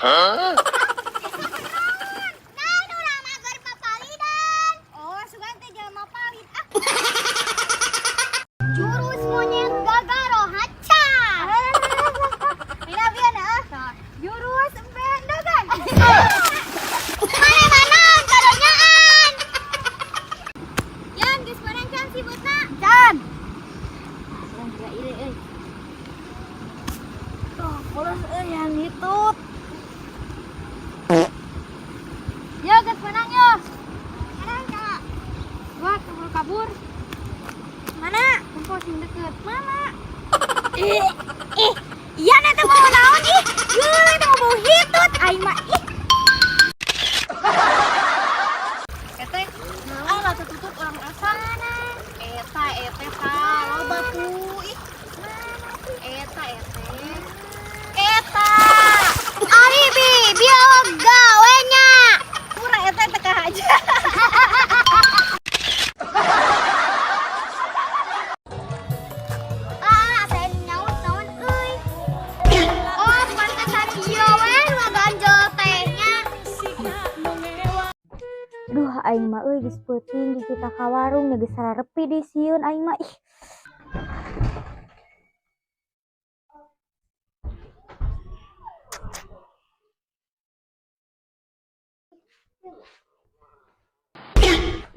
Hah? Jurus monyet Gagaro Hacha. Jurus bendagan. Mana kadonyaan. Yan, geus menang can sibutna. Can. Langga ire euy. Tuh, polos euy yang hitut. Ya, geus menang yo. Menang, Kak. Wah, kabur-kabur. Mana? Kumpul sing deket. Mana? Iya nih tuh mau naon ih. Yuh, itu mau bau hitut. Aing mah ih. Eteh, naon lah tutup orang asal. Eta ta loba ku ih. Eta. Ari bi, biar gawe nya. Kurang eta teka aja. Duh, aing mah euy geus peuting di kita ka warung nya geus sararepi di sieun aing mah ih.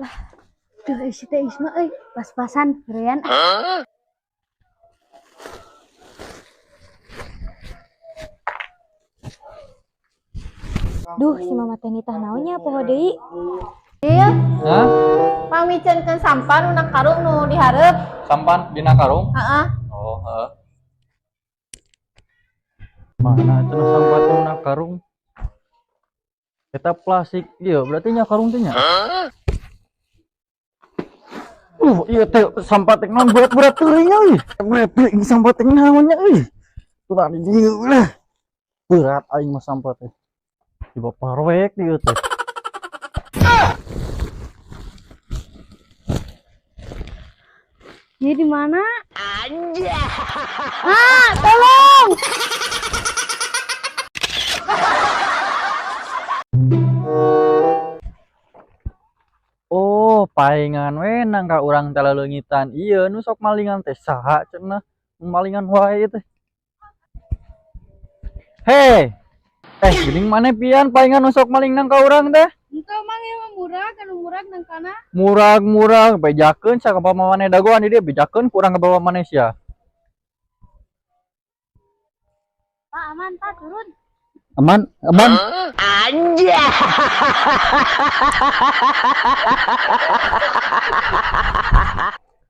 Lah, duh isi teh isma euy, pas-pasan gerean. Hah? Duh, si mama teh nitah naonnya poho deui. Iya, Hah? pamicenkeun sampah nu na karung nu dihareup. Sampan dina karung? Heeh. Oh, heeh. Mana itu sampan tuh na karung? Kita plastik, iya berarti nya karung teh nya. Hah? Iya teh sampah teh naon berat-berat teuing euy. Berat sampah teh naon nya euy. Tuh di dieu lah. Berat aing mah sampah teh. Tiba parwek dieu teh. Dia di mana? Ah, tolong. Oh, paengan we nangka urang teh leungitan. Ieu nu sok malingan teh saha cenah? Malingan wae teh. Hei. Geuning maneh pian paengan nu sok maling nangka urang teh? Engkau mang yang murah, kan murah nang kana. Murag bejakeun sakabama maneh dagoan di dieu bejakeun kurang ke bawah maneh sia. Pak aman, Pak turun. Aman. Hah?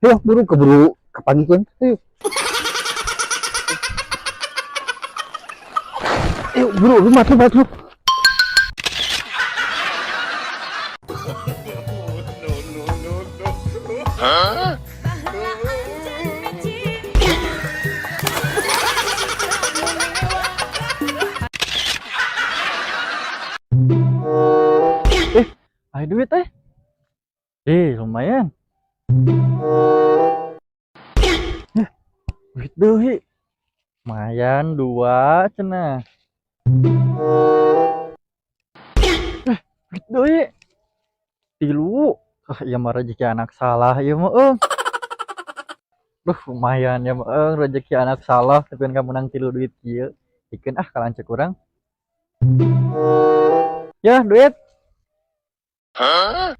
Yuk, keburu kapagikeun. Yuk. Yuk, buru, rumah. Hah? Ayo duit teh. Lumayan. Duit deui. Lumayan 2 cenah. Duit deui. 3. Iya mah rezeki anak salah ieu mah Duh, lumayan ya mah rezeki anak salah tapi kan menang 3 duit kieu. Dikeun kalancek urang. Ya, duit. Hah?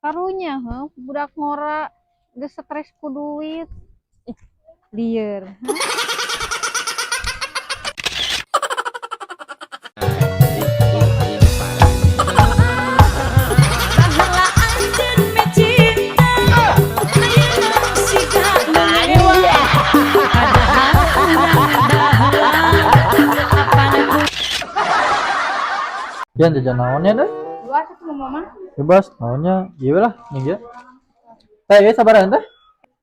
Karunya, budak ngora geus stres ku duit. Ih, lieur. Yan jajan naonnya deh? Dua satu mama. Bebas naonnya. Ieu lah nih ya. Teh ieu sabaran teh?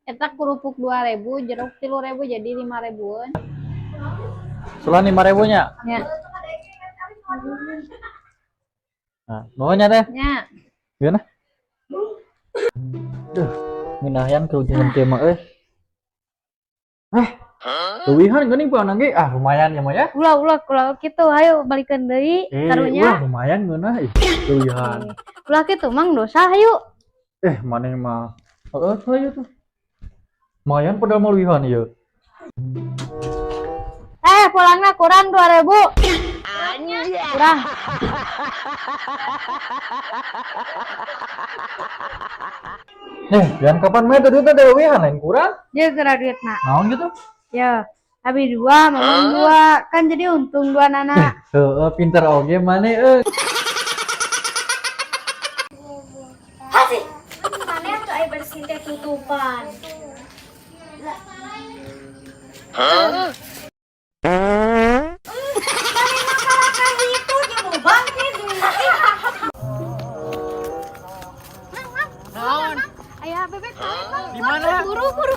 Eta kerupuk 2.000, jeruk 3.000 jadi 5.000-an. Sulan 5.000 nya. Ya. Nah, naonnya teh? Ya. Gimana? Duh, minahan kerugian teh mah Lewihan geuning peunang ge. Ah, lumayan ya mah ya. Ulah gitu, ayo balikan deui Ulah karunya. lumayan geunah lewihan. Ulah kitu mang dosa hayu. Maneh mah. Heeh, saya tuh. Lumayan pada mau lewihan ieu. Pulangnya kurang 2.000. Kurang. Jangan kapan main tadi teh lewihan lain kurang. Dia geura duitna. Naon gitu? Ya, abi 2, mamang 2. Kan jadi untung 2 nana. Heeh, pinter oge maneh Hasih. Mana tuh ai bersihin teh tutupan. Naon? Ayah bebek Di mana? buru.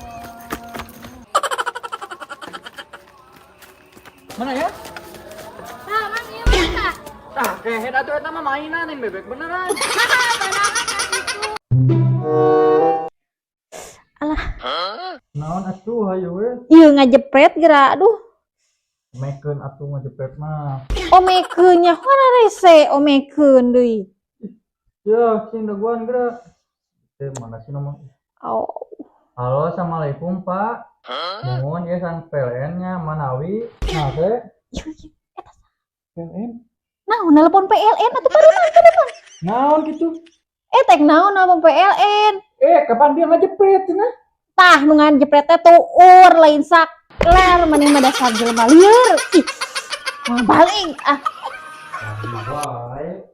Mana ya? Nah, mang ieu mah. Tah, kehe atuh eta mah mainan yang bebek beneran. Naon atuh hayu we? Iya ngajepret geura. Aduh. Mekeun atuh ngajepret mah. Omekeun nya mana rese omekeun deui. Ya, sing daguan geura. Mana sih nomor? Oh. Halo, assalamualaikum Pak. Mohon ya sang PLN-nya Manawi. Nah, teh. PLN. Naon nelpon PLN atuh paruman telepon. Naon gitu? Tek naon nelpon PLN. Kapan dia ngajepret cenah? Tah nu ngajepret teh tuur lain sakler maneh mah dasar jelema lieur. Ih. Balik ah. Baik.